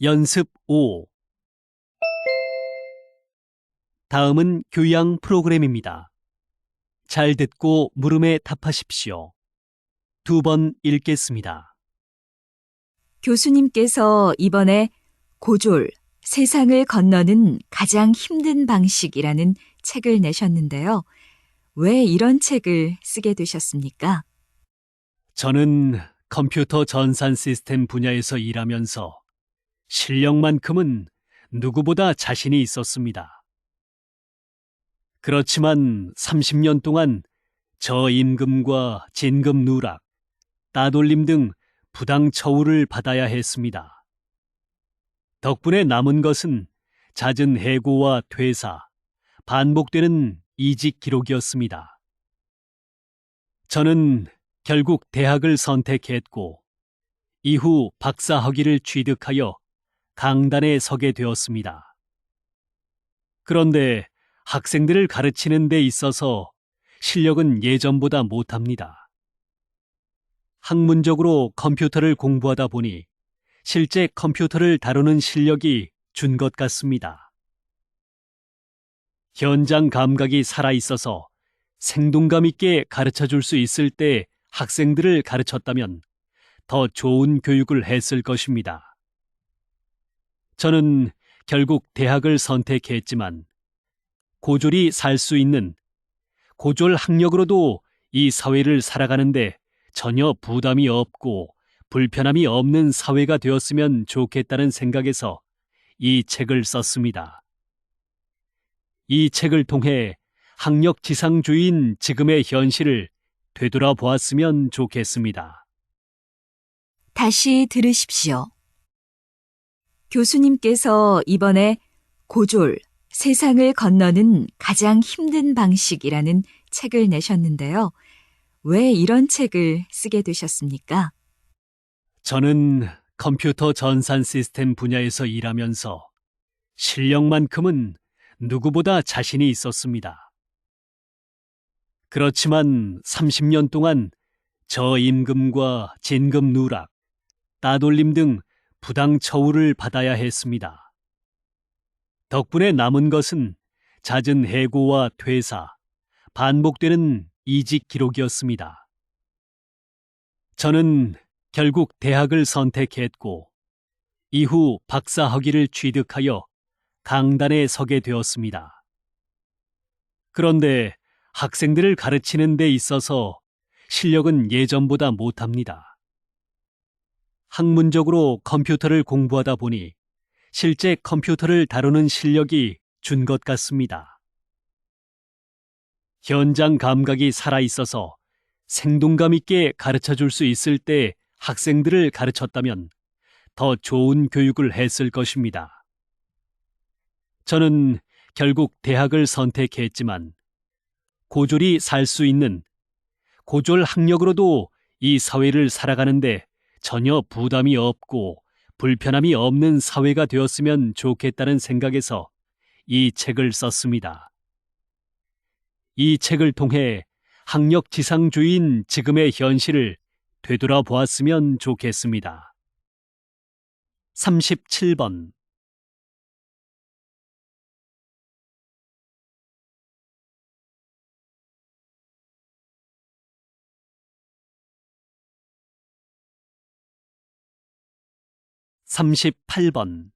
연습 5. 다음은 교양 프로그램입니다. 잘 듣고 물음에 답하십시오. 2번 읽겠습니다. 교수님께서 이번에 고졸, 세상을 건너는 가장 힘든 방식이라는 책을 내셨는데요. 왜 이런 책을 쓰게 되셨습니까? 저는 컴퓨터 전산 시스템 분야에서 일하면서 실력만큼은 누구보다 자신이 있었습니다. 그렇지만 30년 동안 저임금과 진급 누락, 따돌림 등 부당 처우를 받아야 했습니다. 덕분에 남은 것은 잦은 해고와 퇴사, 반복되는 이직 기록이었습니다. 저는 결국 대학을 선택했고, 이후 박사 학위를 취득하여 강단에 서게 되었습니다. 그런데 학생들을 가르치는 데 있어서 실력은 예전보다 못합니다. 학문적으로 컴퓨터를 공부하다 보니 실제 컴퓨터를 다루는 실력이 준 것 같습니다. 현장 감각이 살아있어서 생동감 있게 가르쳐 줄 수 있을 때 학생들을 가르쳤다면 더 좋은 교육을 했을 것입니다. 저는 결국 대학을 선택했지만 고졸이 살 수 있는, 고졸 학력으로도 이 사회를 살아가는데 전혀 부담이 없고 불편함이 없는 사회가 되었으면 좋겠다는 생각에서 이 책을 썼습니다. 이 책을 통해 학력 지상주의인 지금의 현실을 되돌아보았으면 좋겠습니다. 다시 들으십시오. 교수님께서 이번에 고졸, 세상을 건너는 가장 힘든 방식이라는 책을 내셨는데요. 왜 이런 책을 쓰게 되셨습니까? 저는 컴퓨터 전산 시스템 분야에서 일하면서 실력만큼은 누구보다 자신이 있었습니다. 그렇지만 30년 동안 저임금과 진급 누락, 따돌림 등 부당 처우를 받아야 했습니다. 덕분에 남은 것은 잦은 해고와 퇴사, 반복되는 이직 기록이었습니다. 저는 결국 대학을 선택했고, 이후 박사 학위를 취득하여 강단에 서게 되었습니다. 그런데 학생들을 가르치는 데 있어서 실력은 예전보다 못합니다. 학문적으로 컴퓨터를 공부하다 보니 실제 컴퓨터를 다루는 실력이 준 것 같습니다. 현장 감각이 살아있어서 생동감 있게 가르쳐 줄 수 있을 때 학생들을 가르쳤다면 더 좋은 교육을 했을 것입니다. 저는 결국 대학을 선택했지만 고졸이 살 수 있는, 고졸 학력으로도 이 사회를 살아가는데 전혀 부담이 없고 불편함이 없는 사회가 되었으면 좋겠다는 생각에서 이 책을 썼습니다. 이 책을 통해 학력 지상주의인 지금의 현실을 되돌아보았으면 좋겠습니다. 37번. (38번)